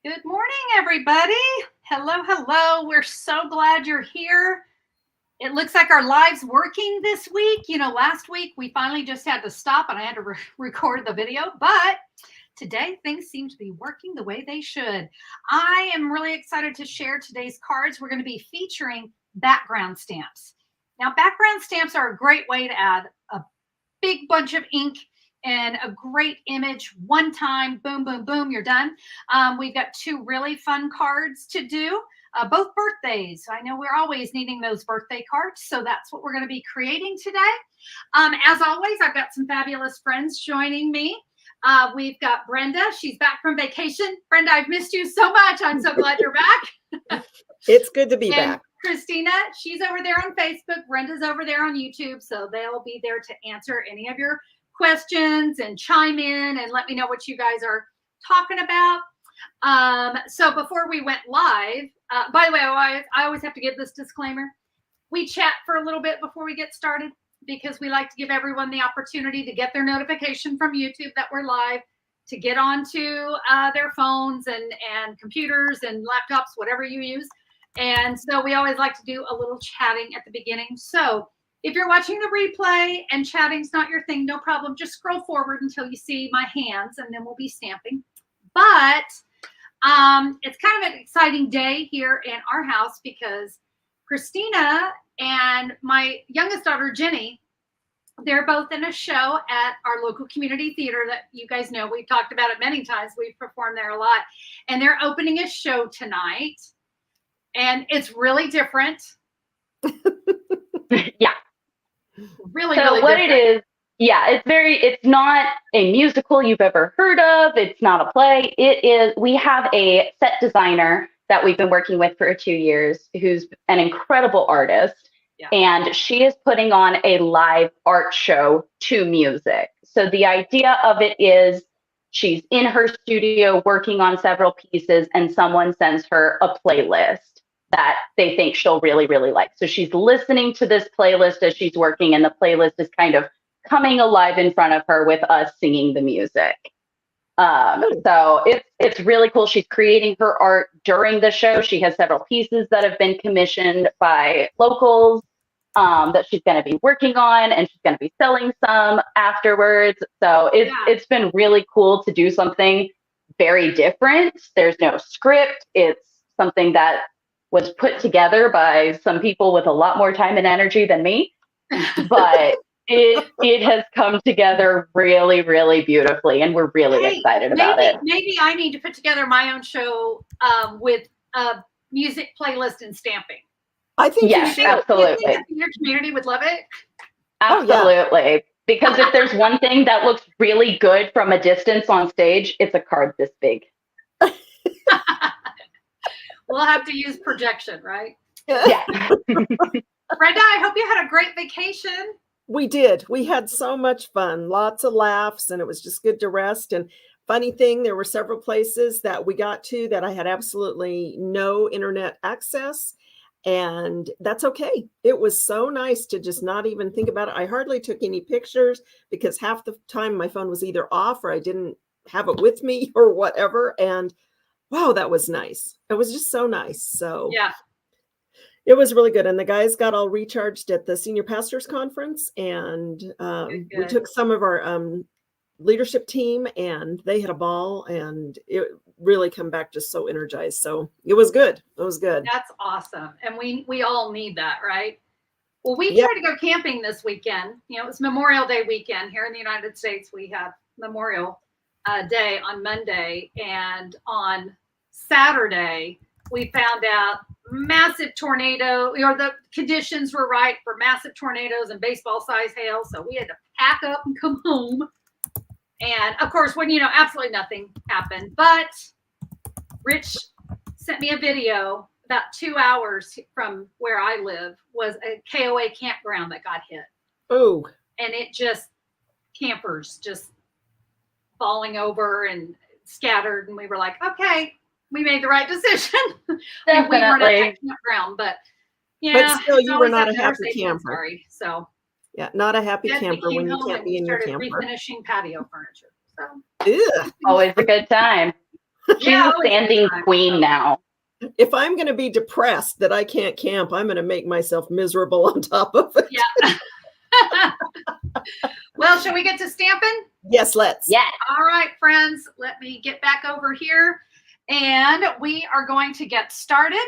Good morning, everybody. Hello, hello. We're so glad you're here. It looks like our live's working this week. You know, last week we finally just had to stop and I had to record the video, but today things seem to be working the way they should. I am really excited to share today's cards. We're going to be featuring background stamps. Now, background stamps are a great way to add a big bunch of ink and a great image one time. Boom, boom, boom, you're done. We've got two really fun cards to do, both birthdays. I know we're always needing those birthday cards, so that's what we're going to be creating today. As always, I've got some fabulous friends joining me. We've got Brenda. She's back from vacation. Brenda, I've missed you so much. I'm so glad you're back. It's good to be back. Christina, she's over there on Facebook. Brenda's over there on YouTube, so they'll be there to answer any of your questions and chime in and let me know what you guys are talking about. So before we went live, by the way, I always have to give this disclaimer. We chat for a little bit before we get started because we like to give everyone the opportunity to get their notification from YouTube that we're live, to get onto their phones and computers and laptops, whatever you use. And so we always like to do a little chatting at the beginning. So if you're watching the replay and chatting's not your thing, no problem. Just scroll forward until you see my hands and then we'll be stamping. But it's kind of an exciting day here in our house because Christina and my youngest daughter, Jenny, they're both in a show at our local community theater that you guys know. We've talked about it many times. We've performed there a lot. And they're opening a show tonight. And it's really different. Yeah. Really, so really what different. it is, it's not a musical you've ever heard of. It's not a play. It is, we have a set designer that we've been working with for 2 years, who's an incredible artist. Yeah. And she is putting on a live art show to music. So the idea of it is she's in her studio working on several pieces and someone sends her a playlist that they think she'll really, really like. So she's listening to this playlist as she's working, and the playlist is kind of coming alive in front of her with us singing the music. So it's really cool. She's creating her art during the show. She has several pieces that have been commissioned by locals that she's going to be working on, and she's going to be selling some afterwards. So it's been really cool to do something very different. There's no script. It's something that was put together by some people with a lot more time and energy than me, but it has come together really, really beautifully, and we're really excited about it. Maybe I need to put together my own show with a music playlist and stamping. I think yes, absolutely. Your community would love it. Absolutely. Oh, yeah. Because if there's one thing that looks really good from a distance on stage, it's a card this big. We'll have to use projection, right? Yeah. Brenda, I hope you had a great vacation. We did. We had so much fun, lots of laughs, and it was just good to rest. And funny thing, there were several places that we got to that I had absolutely no internet access. And that's okay. It was so nice to just not even think about it. I hardly took any pictures because half the time my phone was either off or I didn't have it with me or whatever. And wow, that was nice. It was just so nice. So yeah, it was really good. And the guys got all recharged at the Senior Pastors Conference. And we took some of our leadership team and they had a ball, and it really come back just so energized. So it was good. It was good. That's awesome. And we all need that, right? Well, we tried to go camping this weekend. You know, it was Memorial Day weekend here in the United States. We have Memorial Day on Monday, and on Saturday we found out massive tornado, or the conditions were right for massive tornadoes and baseball size hail. So we had to pack up and come home. And of course, when absolutely nothing happened, but Rich sent me a video about 2 hours from where I live was a KOA campground that got hit. Oh, and it just campers just falling over and scattered, and we were like, okay, we made the right decision. Definitely. We weren't at that campground, but but still, you were not a happy camper. Sorry, so yeah, not a happy camper when you can't be in your camper. Refinishing patio furniture. So ew. Always a good time. She's a standing queen now. If I'm going to be depressed that I can't camp, I'm going to make myself miserable on top of it. Yeah. Well, shall we get to stamping? Yes, let's. Yeah. All right, friends, let me get back over here and we are going to get started.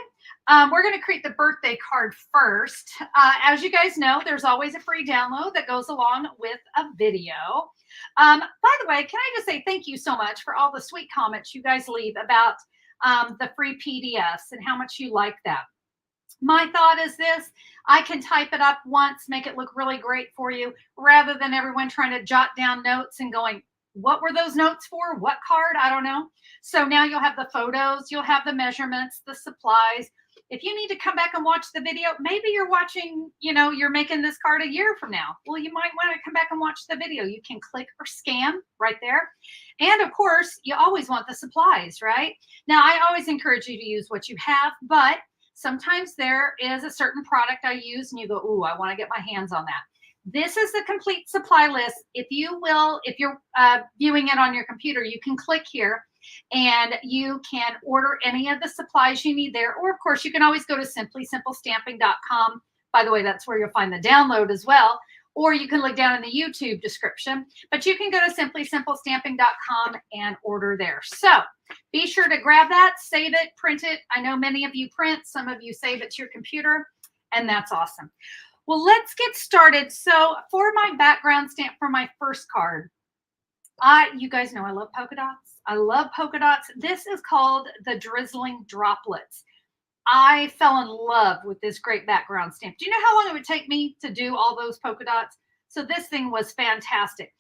We're going to create the birthday card first. As you guys know, there's always a free download that goes along with a video. By the way, can I just say thank you so much for all the sweet comments you guys leave about the free PDFs and how much you like that. My thought is this: I can type it up once, make it look really great for you, rather than everyone trying to jot down notes and going, what were those notes for? What card? I don't know. So now you'll have the photos, you'll have the measurements, the supplies. If you need to come back and watch the video, maybe you're watching, you're making this card a year from now. Well, you might want to come back and watch the video. You can click or scan right there. And of course, you always want the supplies, right? Now, I always encourage you to use what you have, but sometimes there is a certain product I use and you go, ooh, I want to get my hands on that. This is the complete supply list. If you're viewing it on your computer, you can click here and you can order any of the supplies you need there. Or of course, you can always go to simplysimplestamping.com. By the way, that's where you'll find the download as well. Or you can look down in the YouTube description, but you can go to simplysimplestamping.com and order there. So be sure to grab that, save it, print it. I know many of you print, some of you save it to your computer, and that's awesome. Well, let's get started. So for my background stamp for my first card, you guys know I love polka dots. I love polka dots. This is called the Drizzling Droplets. I fell in love with this great background stamp. Do you know how long it would take me to do all those polka dots? So this thing was fantastic.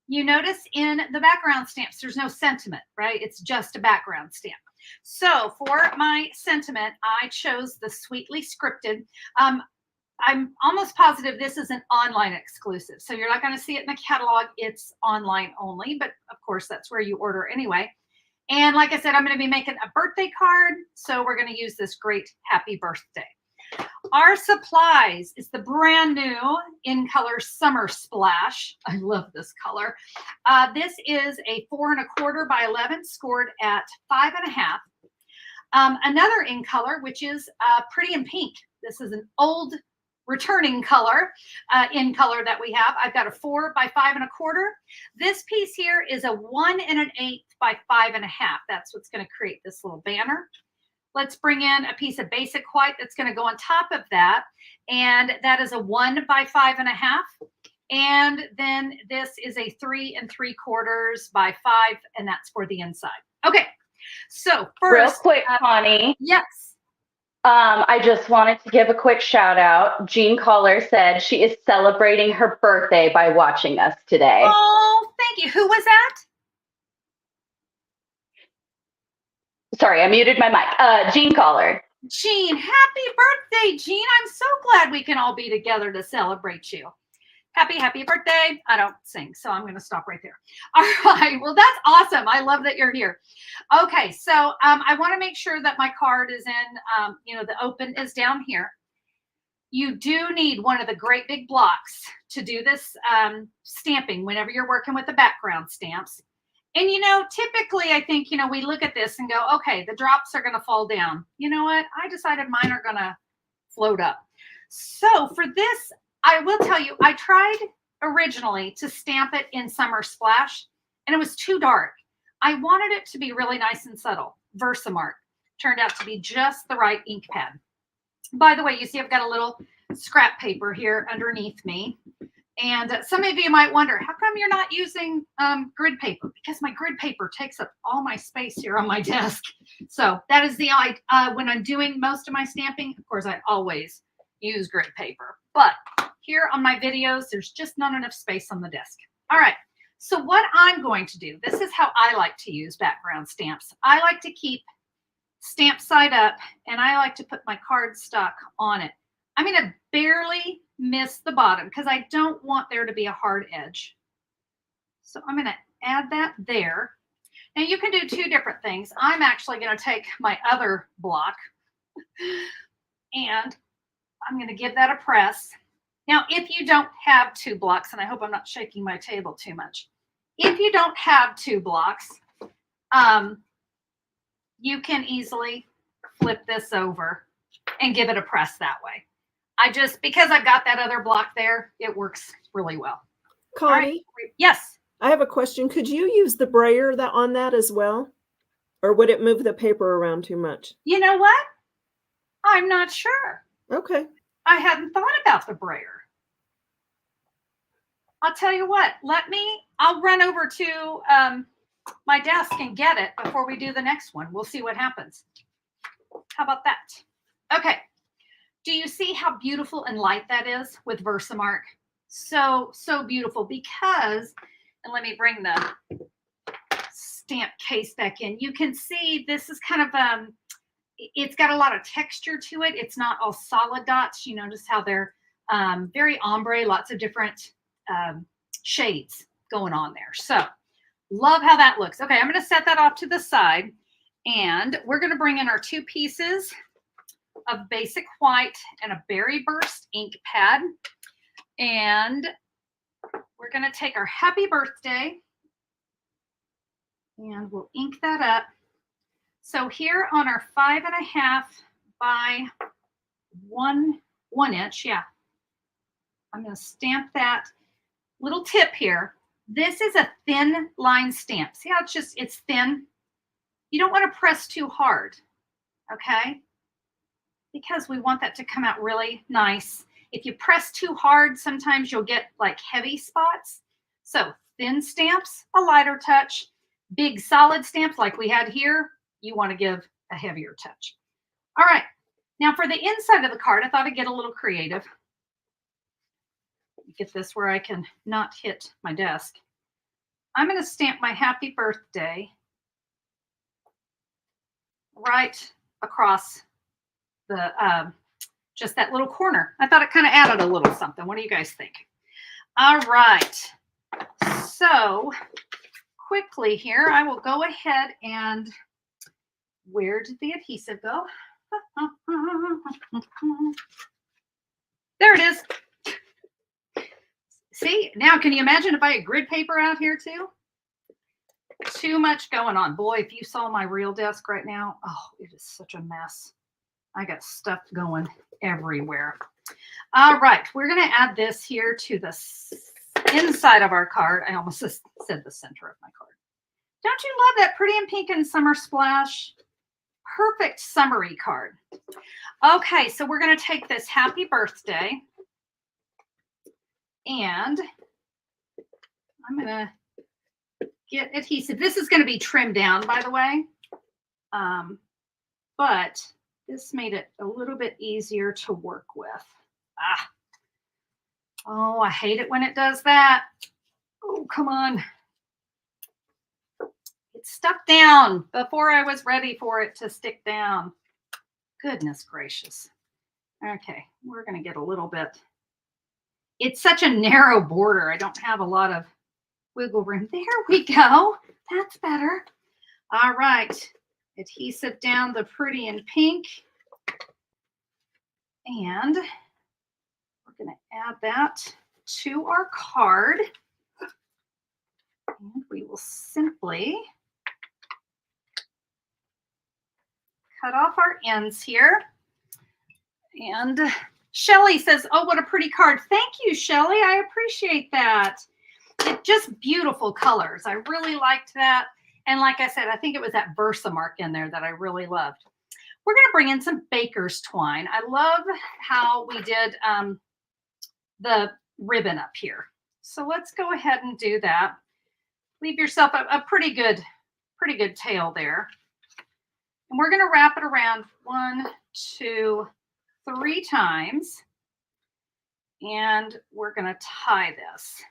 You notice in the background stamps, there's no sentiment, right? It's just a background stamp. So for my sentiment, I chose the Sweetly Scripted. I'm almost positive this is an online exclusive. So you're not going to see it in the catalog. It's online only, but of course that's where you order anyway. And like I said, I'm going to be making a birthday card. So we're going to use this great happy birthday. Our supplies is the brand new in color Summer Splash. I love this color. This is a 4 1/4 by 11 scored at 5.5. Another in color, which is Pretty in Pink. This is an old returning color in color that we have. I've got a 4 by 5 1/4. This piece here is a 1 1/8 by 5.5. That's what's going to create this little banner. Let's bring in a piece of basic white that's going to go on top of that. And that is a 1 by 5.5. And then this is a 3 3/4 by 5, and that's for the inside. Okay. So first, real quick, Connie. Yes. I just wanted to give a quick shout out. Jean Caller said she is celebrating her birthday by watching us today. Oh, thank you. Who was that? Sorry, I muted my mic. Jean Caller. Jean, happy birthday, Jean. I'm so glad we can all be together to celebrate you. Happy birthday. I don't sing, so I'm going to stop right there. All right. Well, that's awesome. I love that you're here. Okay. So I want to make sure that my card is in, the open is down here. You do need one of the great big blocks to do this stamping whenever you're working with the background stamps. And, typically I think, we look at this and go, okay, the drops are going to fall down. You know what? I decided mine are going to float up. So for this, I will tell you, I tried originally to stamp it in Summer Splash, and it was too dark. I wanted it to be really nice and subtle. Versamark turned out to be just the right ink pad. By the way, you see I've got a little scrap paper here underneath me. And some of you might wonder, how come you're not using grid paper? Because my grid paper takes up all my space here on my desk. So that is when I'm doing most of my stamping, of course, I always use grid paper. But here on my videos, there's just not enough space on the desk. All right. So what I'm going to do, this is how I like to use background stamps. I like to keep stamp side up, and I like to put my cardstock on it. I'm going to barely miss the bottom because I don't want there to be a hard edge. So I'm going to add that there. Now you can do two different things. I'm actually going to take my other block and I'm going to give that a press. Now, if you don't have two blocks, and I hope I'm not shaking my table too much. If you don't have two blocks, you can easily flip this over and give it a press that way. Because I've got that other block there, it works really well. Connie, right. Yes. I have a question. Could you use the brayer on that as well? Or would it move the paper around too much? You know what? I'm not sure. Okay. I hadn't thought about the brayer. I'll tell you what, I'll run over to my desk and get it before we do the next one. We'll see what happens. How about that? Okay. Do you see how beautiful and light that is with Versamark? So, so beautiful because, and let me bring the stamp case back in. You can see this is kind of, it's got a lot of texture to it. It's not all solid dots. You notice how they're very ombre, lots of different shades going on there. So love how that looks. Okay, I'm going to set that off to the side, and we're going to bring in our 2 pieces of basic white and a berry burst ink pad, and we're going to take our happy birthday and we'll ink that up. So here on our 5.5 by 1 inch, yeah, I'm going to stamp that. Little tip here. This is a thin line stamp. See how it's thin? You don't want to press too hard, okay? Because we want that to come out really nice. If you press too hard, sometimes you'll get like heavy spots. So thin stamps, a lighter touch. Big solid stamps like we had here, you want to give a heavier touch. All right. Now for the inside of the card, I thought I'd get a little creative. Get this where I can not hit my desk. I'm going to stamp my happy birthday right across the just that little corner. I thought it kind of added a little something. What do you guys think? All right. So quickly here, I will go ahead and where did the adhesive go? There it is. See, now can you imagine if I had grid paper out here too? Too much going on. Boy, if you saw my real desk right now, oh, it is such a mess. I got stuff going everywhere. All right, we're going to add this here to the inside of our card. I almost said the center of my card. Don't you love that pretty and pink and summer splash? Perfect summery card. Okay, so we're going to take this happy birthday and I'm going to get adhesive. This is going to be trimmed down, by the way, but this made it a little bit easier to work with. Oh, I hate it when it does that. Oh, come on. It stuck down before I was ready for it to stick down. Goodness gracious. Okay, we're going to get a little bit. It's such a narrow border. I don't have a lot of wiggle room. There we go. That's better. All right. Adhesive down the pretty and pink. And we're going to add that to our card. And we will simply cut off our ends here. And Shelly says, oh, what a pretty card. Thank you, Shelly. I appreciate that. It's just beautiful colors. I really liked that. And like I said, I think it was that Versamark in there that I really loved. We're going to bring in some baker's twine. I love how we did the ribbon up here. So let's go ahead and do that. Leave yourself a pretty good tail there. And we're going to wrap it around 1, 2, 3 times. And we're going to tie this.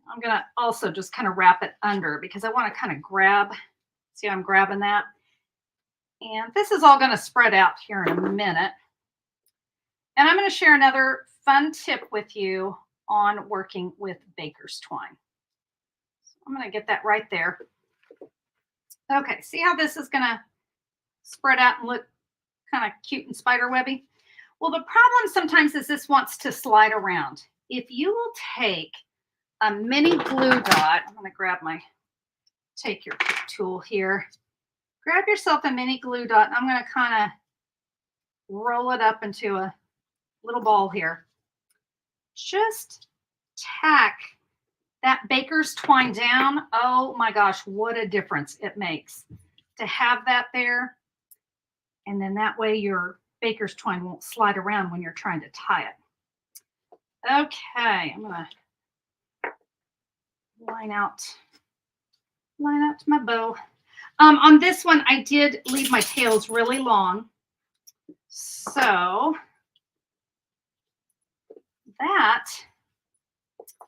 I'm going to also just kind of wrap it under because I want to kind of grab, see how I'm grabbing that? And this is all going to spread out here in a minute. And I'm going to share another fun tip with you on working with baker's twine. So I'm going to get that right there. Okay, see how this is going to spread out and look kind of cute and spider webby? Well, the problem sometimes is this wants to slide around. If you will take a mini glue dot, I'm going to grab my, take your tool here, grab yourself a mini glue dot. I'm going to kind of roll it up into a little ball here. Just tack that baker's twine down. Oh my gosh, what a difference it makes to have that there. And then that way your baker's twine won't slide around when you're trying to tie it. Okay, I'm gonna line out to my bow. On this one, I did leave my tails really long. So that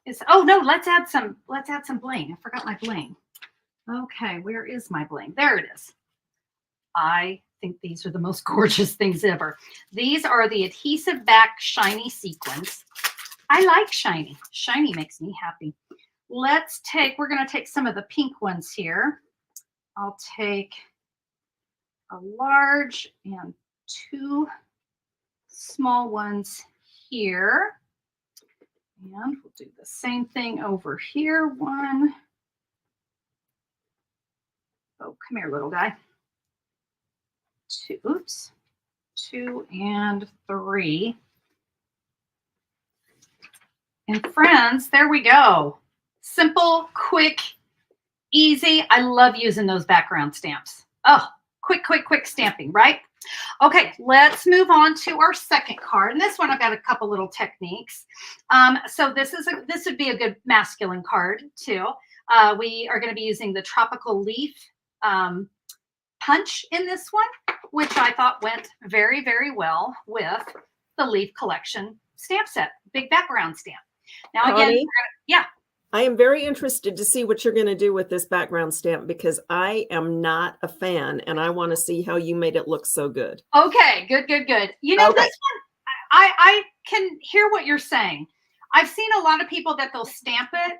is, oh no, let's add some bling. I forgot my bling. Okay, where is my bling? There it is. I think these are the most gorgeous things ever. These are the adhesive back shiny sequins. I like shiny. Shiny makes me happy. We're going to take some of the pink ones here. I'll take a large and 2 small ones here. And we'll do the same thing over here. 1. Oh, come here, little guy. 2, oops. 2 and 3. And friends, there we go. Simple, quick, easy. I love using those background stamps. Oh, quick stamping, right? Okay, let's move on to our second card. And this one, I've got a couple little techniques. So this would be a good masculine card too. We are going to be using the tropical leaf punch in this one, which I thought went very, very well with the leaf collection stamp set, big background stamp. Now again, Connie, yeah. I am very interested to see what you're going to do with this background stamp because I am not a fan and I want to see how you made it look so good. Okay, good. You know, Okay. this one, I can hear what you're saying. I've seen a lot of people that they'll stamp it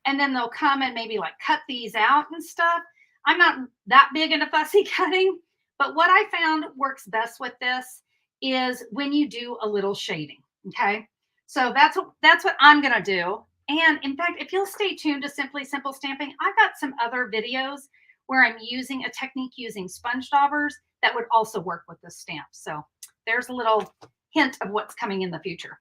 and then they'll come and maybe like cut these out and stuff. I'm not that big into fussy cutting, but what I found works best with this is when you do a little shading, okay? So that's what I'm going to do. And in fact, if you'll stay tuned to Simply Simple Stamping, I've got some other videos where I'm using a technique using sponge daubers that would also work with this stamp. So there's a little hint of what's coming in the future.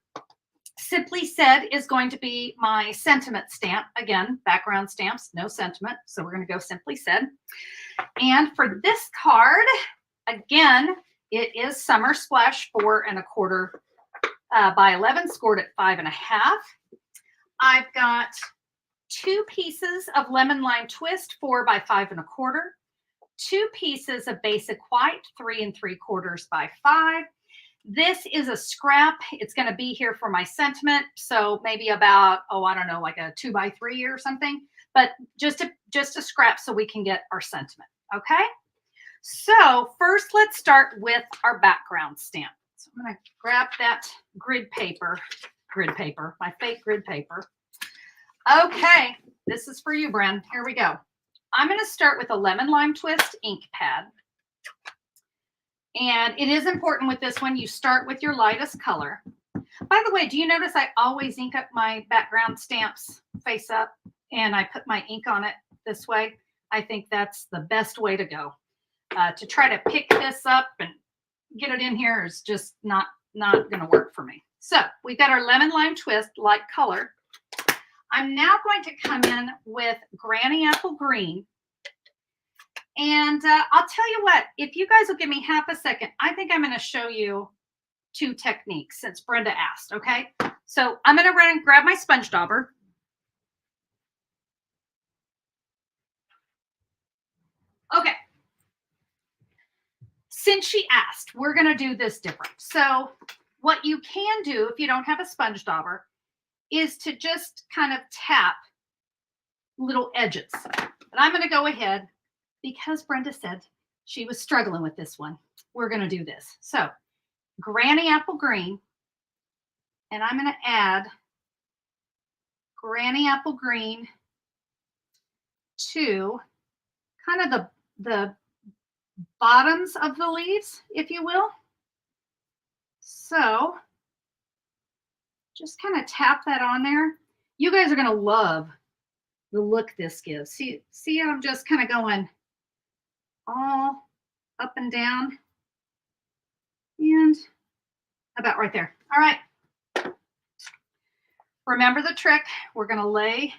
Simply Said is going to be my sentiment stamp. Again, background stamps, no sentiment. So we're going to go Simply Said. And for this card, again, it is Summer Splash 4 1/4 by 11, scored at 5.5. I've got 2 pieces of Lemon Lime Twist 4 by 5 1/4, 2 pieces of Basic White 3 3/4 by 5. This is a scrap. It's going to be here for my sentiment. So maybe about, I don't know, like a 2 by 3 or something, but just a scrap so we can get our sentiment. Okay. So first let's start with our background stamp. So I'm going to grab that grid paper, my fake grid paper. Okay. This is for you, Bren. Here we go. I'm going to start with a Lemon Lime Twist ink pad. And it is important with this one, you start with your lightest color. By the way, do you notice I always ink up my background stamps face up and I put my ink on it this way? I think that's the best way to go. To try to pick this up and get it in here is just not going to work for me. So we've got our Lemon Lime Twist light color. I'm now going to come in with Granny Apple Green. And I'll tell you what, if you guys will give me half a second, I think I'm going to show you 2 techniques since Brenda asked, okay? So I'm going to run and grab my sponge dauber. Okay. Since she asked, we're going to do this different. So what you can do if you don't have a sponge dauber is to just kind of tap little edges. But I'm going to go ahead. Because Brenda said she was struggling with this one, we're going to do this. So Granny Apple Green, and I'm going to add Granny Apple Green to kind of the bottoms of the leaves, if you will. So just kind of tap that on there. You guys are going to love the look this gives. See, I'm just kind of going all up and down and about right there. All right. Remember the trick. We're going to lay.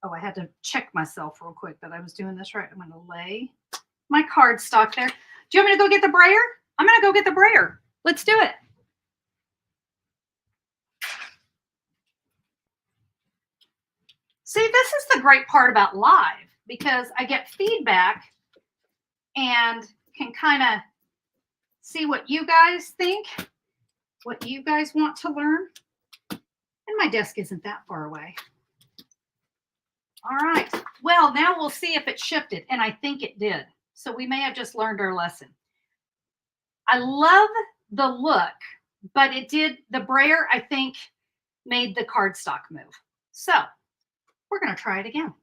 Oh, I had to check myself real quick that I was doing this right. I'm going to lay my cardstock there. Do you want me to go get the brayer? I'm going to go get the brayer. Let's do it. See, this is the great part about live because I get feedback and can kind of see what you guys think, what you guys want to learn. And my desk isn't that far away. All right. Well, now we'll see if it shifted, and I think it did. So we may have just learned our lesson. I love the look, but it did, the brayer, I think, made the cardstock move. So we're going to try it again.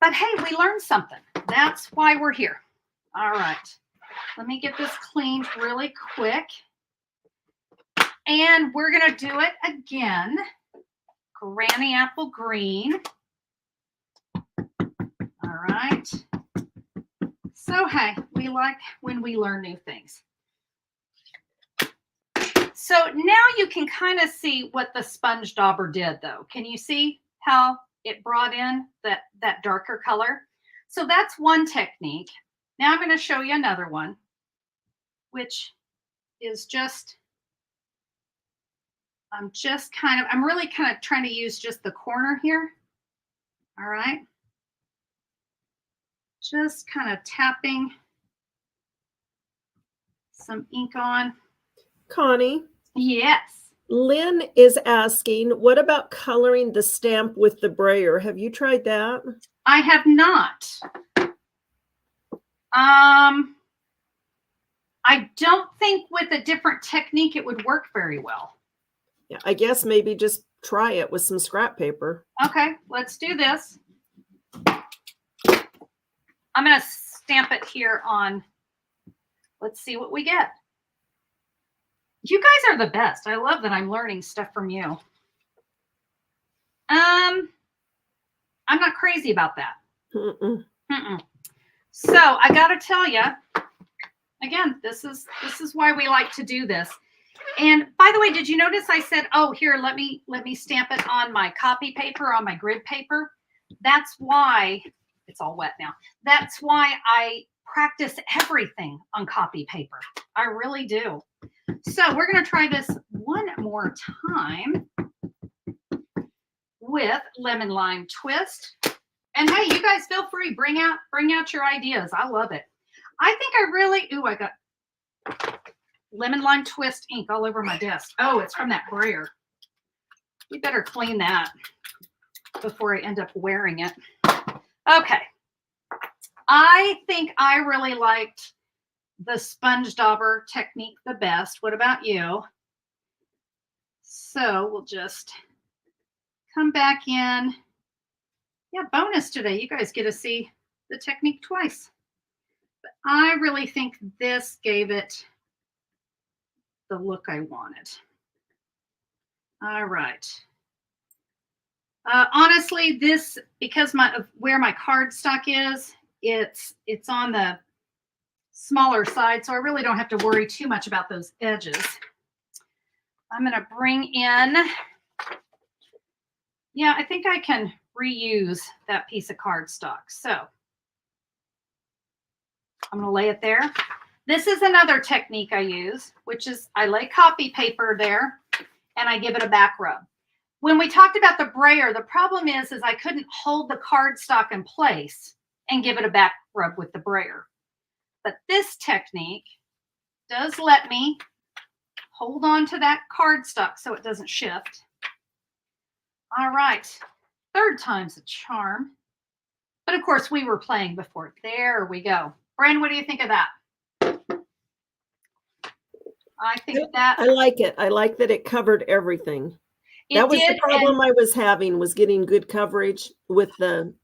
But hey, we learned something. That's why we're here. All right. Let me get this cleaned really quick. And we're going to do it again. Granny apple green. All right. So, hey, we like when we learn new things. So now you can kind of see what the sponge dauber did, though. Can you see how it brought in that darker color? So that's one technique. Now I'm going to show you another one, which is just, I'm really kind of trying to use just the corner here. All right. Just kind of tapping some ink on. Connie? Yes. Lynn is asking, what about coloring the stamp with the brayer? Have you tried that? I have not. I don't think with a different technique it would work very well. Yeah, I guess maybe just try it with some scrap paper. Okay, let's do this. I'm going to stamp it here on, let's see what we get. You guys are the best. I love that I'm learning stuff from you. I'm not crazy about that. Mm-mm. Mm-mm. So I got to tell you, again, this is why we like to do this. And by the way, did you notice I said, oh, here, let me stamp it on my copy paper, on my grid paper? That's why it's all wet now. That's why I practice everything on copy paper. I really do. So we're going to try this one more time with lemon lime twist. And hey, you guys feel free, bring out your ideas. I love it. I think I really, ooh, I got lemon lime twist ink all over my desk. Oh, it's from that brayer. We better clean that before I end up wearing it. Okay. I think I really liked the sponge dauber technique the best. What about you? So we'll just come back in. Yeah, bonus today. You guys get to see the technique twice. But I really think this gave it the look I wanted. All right. Honestly, this, because of where my cardstock is, it's on the smaller side, so I really don't have to worry too much about those edges. I'm going to bring in, yeah, I think I can reuse that piece of cardstock. So I'm going to lay it there. This is another technique I use, which is I lay copy paper there and I give it a back rub. When we talked about the brayer, the problem is I couldn't hold the cardstock in place and give it a back rub with the brayer. But this technique does let me hold on to that cardstock so it doesn't shift. All right, third time's a charm. But of course, we were playing before. There we go. Bren, what do you think of that? I think that I like it. I like that it covered everything. That was the problem I was having, was getting good coverage with the,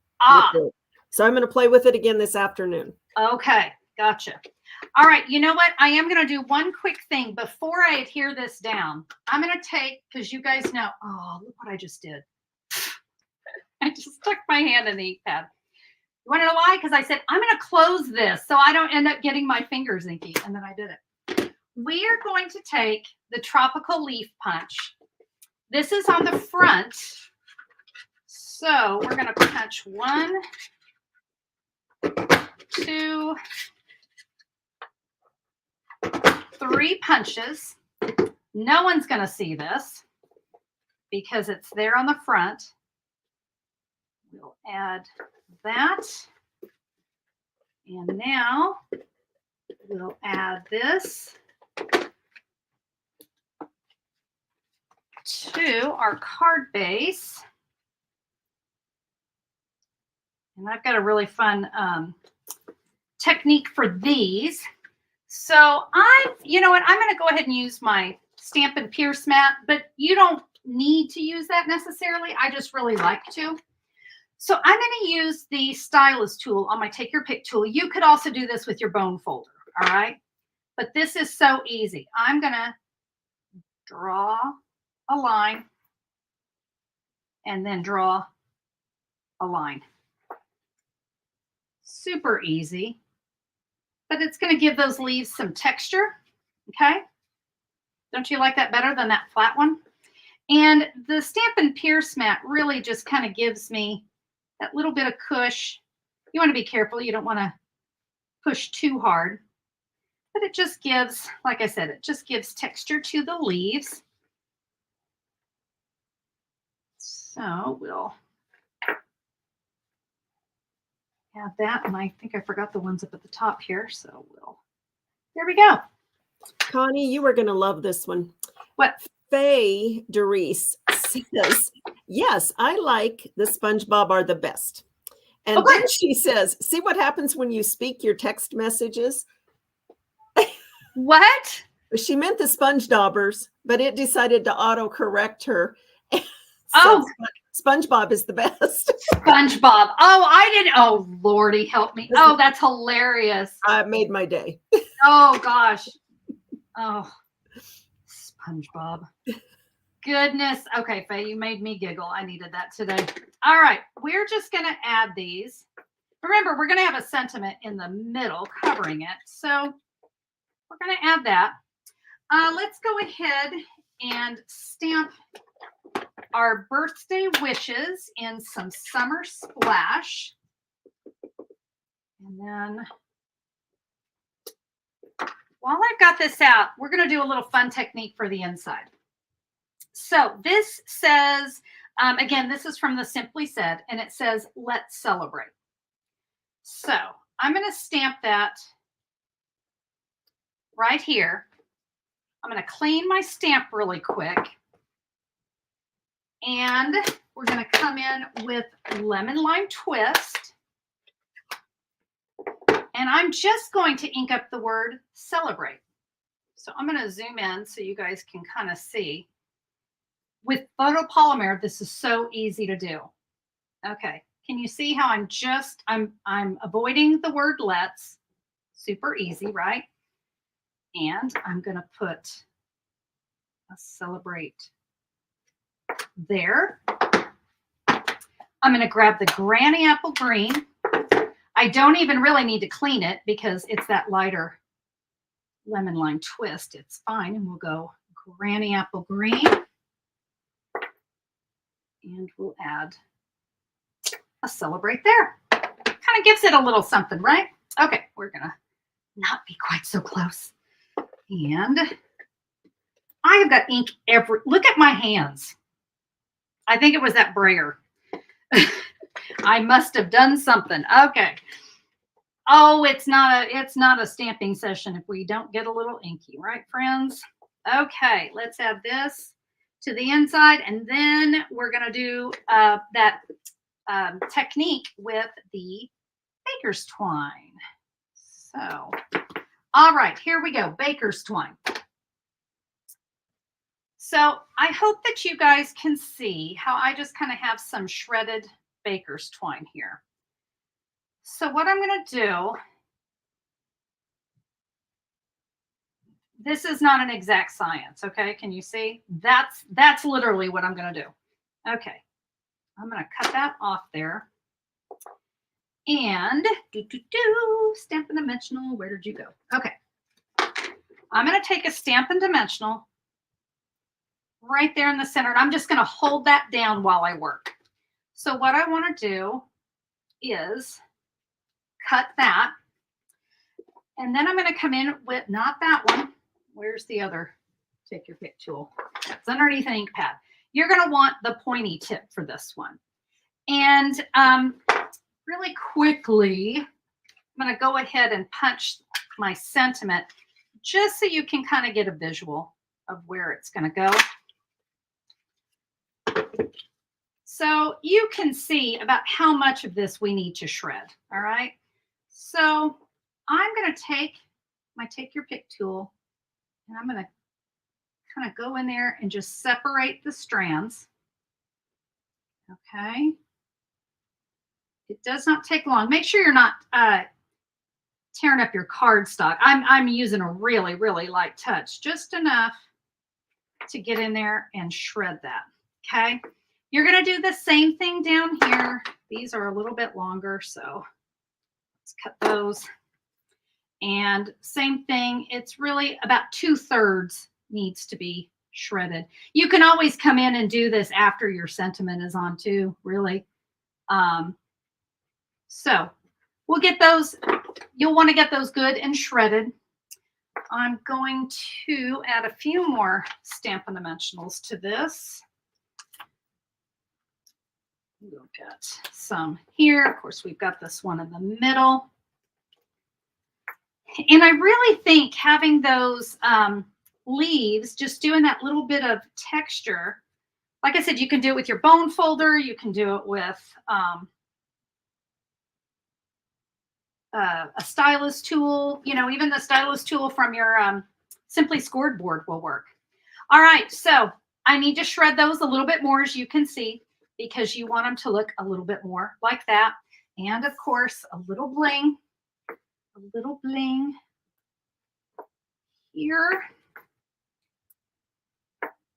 so I'm going to play with it again this afternoon. Okay, gotcha. All right, you know what? I am going to do one quick thing before I adhere this down. I'm going to take, because you guys know, oh, look what I just did. I just stuck my hand in the ink pad. You want to know why? Because I said, I'm going to close this so I don't end up getting my fingers inky. And then I did it. We are going to take the tropical leaf punch. This is on the front. So we're going to punch 1, 2, 3 punches. No one's going to see this because it's there on the front. We'll add that. And now we'll add this to our card base. And I've got a really fun technique for these. So you know what, I'm going to go ahead and use my Stampin' Pierce mat, but you don't need to use that necessarily. I just really like to. So I'm going to use the stylus tool on my Take Your Pick tool. You could also do this with your bone folder, all right? But this is so easy. I'm going to draw a line and then draw a line. Super easy, but it's going to give those leaves some texture, okay? Don't you like that better than that flat one? And the Stampin' Pierce mat really just kind of gives me that little bit of cush. You want to be careful. You don't want to push too hard. But it just gives, like I said, it just gives texture to the leaves. So we'll add that. And I think I forgot the ones up at the top here. So there we go. Connie, you are going to love this one. What? Faye Doris says, yes, I like the SpongeBob are the best. And then she says, see what happens when you speak your text messages? What? She meant the SpongeDobbers, but it decided to auto-correct her. Oh, SpongeBob is the best. SpongeBob. Oh, I didn't. Oh, Lordy, help me. Oh, that's hilarious. It made my day. Oh, gosh. Oh, SpongeBob. Goodness. Okay, Faye, you made me giggle. I needed that today. All right, we're just going to add these. Remember, we're going to have a sentiment in the middle covering it. So we're going to add that. Let's go ahead and stamp our birthday wishes in some summer splash. And then while I've got this out, we're going to do a little fun technique for the inside. So this says, again, this is from the Simply Said, and it says, let's celebrate. So I'm going to stamp that right here. I'm going to clean my stamp really quick. And we're going to come in with Lemon Lime Twist. And I'm just going to ink up the word celebrate. So I'm going to zoom in so you guys can kind of see. With photopolymer, this is so easy to do. Okay, can you see how I'm avoiding the word let's? Super easy, right? And I'm going to put a celebrate there. I'm going to grab the Granny Apple Green. I don't even really need to clean it because it's that lighter Lemon Lime Twist. It's fine. And we'll go Granny Apple Green. And we'll add a celebrate there. Kind of gives it a little something, right? Okay, we're going to not be quite so close. And I have got ink look at my hands. I think it was that brayer. I must have done something. Okay. Oh, it's not a stamping session if we don't get a little inky, right, friends? Okay, let's add this to the inside, and then we're going to do that technique with the baker's twine. So, all right, here we go, baker's twine. So I hope that you guys can see how I just kind of have some shredded baker's twine here. So what I'm going to do, this is not an exact science, okay? Can you see? That's literally what I'm going to do. Okay, I'm going to cut that off there. And Stampin' Dimensional, where did you go? Okay. I'm going to take a Stampin' Dimensional right there in the center, and I'm just going to hold that down while I work. So what I want to do is cut that, and then I'm going to come in with, not that one. Where's the other? Take your pick tool. It's underneath an ink pad. You're going to want the pointy tip for this one. And really quickly, I'm going to go ahead and punch my sentiment just so you can kind of get a visual of where it's going to go. So you can see about how much of this we need to shred. All right. So I'm going to take my take your pick tool, and I'm going to kind of go in there and just separate the strands. Okay. It does not take long. Make sure you're not tearing up your cardstock. I'm using a really, really light touch, just enough to get in there and shred that. Okay. You're going to do the same thing down here. These are a little bit longer, so let's cut those. And same thing. It's really about 2/3 needs to be shredded. You can always come in and do this after your sentiment is on too, really. So we'll get those, you'll want to get those good and shredded. I'm going to add a few more Stampin' Dimensionals to this. We'll get some here. Of course, we've got this one in the middle. And I really think having those leaves, just doing that little bit of texture, like I said, you can do it with your bone folder. You can do it with a stylus tool, you know, even the stylus tool from your Simply Scored board will work. All right, so I need to shred those a little bit more, as you can see, because you want them to look a little bit more like that. And of course, a little bling here.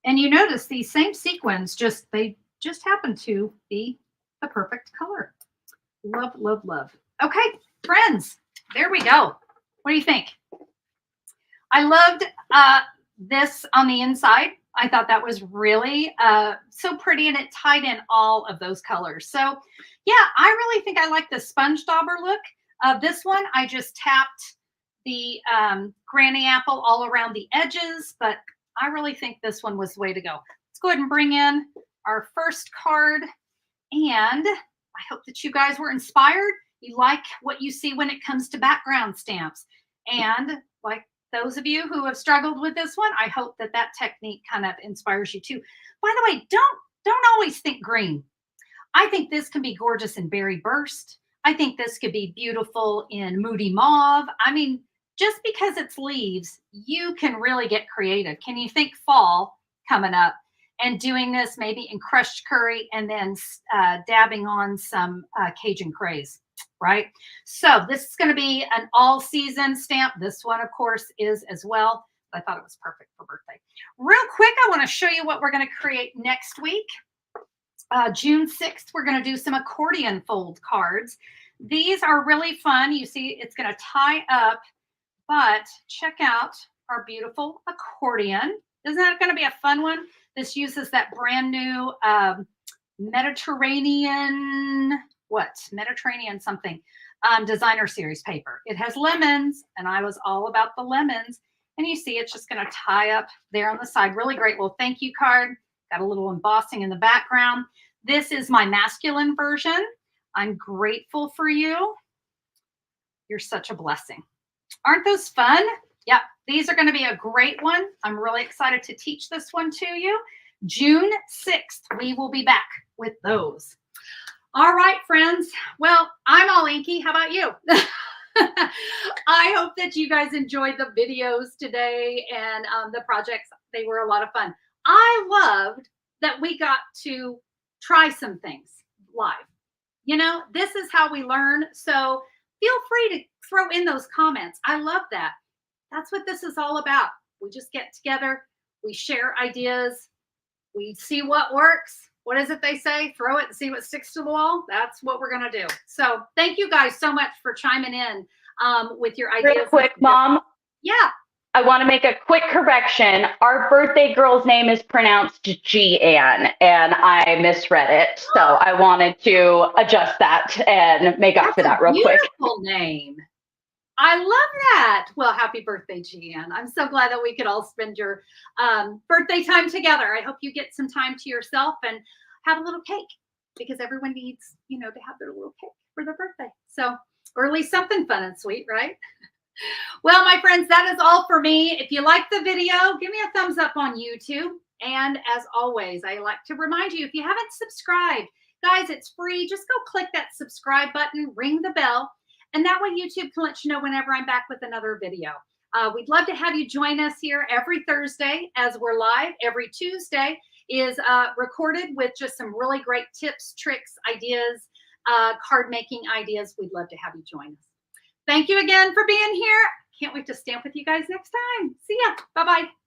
And you notice these same sequins, they just happen to be the perfect color. Love, love, love. Okay, friends, there we go. What do you think? I loved this on the inside. I thought that was really so pretty, and it tied in all of those colors. So yeah, I really think I like the sponge dauber look. This one, I just tapped the granny apple all around the edges, but I really think this one was the way to go. Let's go ahead and bring in our first card, and I hope that you guys were inspired. You like what you see when it comes to background stamps. And like those of you who have struggled with this one, I hope that that technique kind of inspires you too. By the way, don't always think green. I think this can be gorgeous in Berry Burst. I think this could be beautiful in Moody Mauve. I mean, just because it's leaves, you can really get creative. Can you think fall coming up and doing this maybe in crushed curry and then dabbing on some Cajun craze, right? So this is going to be an all-season stamp. This one, of course, is as well. I thought it was perfect for birthday. Real quick, I want to show you what we're going to create next week. June 6th, we're going to do some accordion fold cards. These are really fun. You see, it's going to tie up, but check out our beautiful accordion. Isn't that going to be a fun one? This uses that brand new Mediterranean something designer series paper. It has lemons, and I was all about the lemons. And you see, it's just going to tie up there on the side. Really great little thank you card. Got a little embossing in the background. This is my masculine version. I'm grateful for you. You're such a blessing. Aren't those fun? Yep, these are going to be a great one. I'm really excited to teach this one to you. June 6th, we will be back with those. All right, friends. Well, I'm all inky. How about you? I hope that you guys enjoyed the videos today and the projects. They were a lot of fun. I loved that we got to try some things live. You know, this is how we learn. So feel free to throw in those comments. I love that. That's what this is all about. We just get together, we share ideas, we see what works, what is it they say? Throw it and see what sticks to the wall. That's what we're going to do. So thank you guys so much for chiming in with your ideas. Real quick, Mom. Yeah. I want to make a quick correction. Our birthday girl's name is pronounced Jeanne, and I misread it. So I wanted to adjust that and make up for that real quick. Beautiful name. I love that. Well, happy birthday, Jeanne. I'm so glad that we could all spend your birthday time together. I hope you get some time to yourself and have a little cake, because everyone needs, you know, to have their little cake for their birthday. So, or at least something fun and sweet, right? Well, my friends, that is all for me. If you like the video, give me a thumbs up on YouTube. And as always, I like to remind you, if you haven't subscribed, guys, it's free. Just go click that subscribe button, ring the bell, and that way YouTube can let you know whenever I'm back with another video. We'd love to have you join us here every Thursday as we're live. Every Tuesday is recorded with just some really great tips, tricks, ideas, card making ideas. We'd love to have you join us. Thank you again for being here. Can't wait to stamp with you guys next time. See ya. Bye-bye.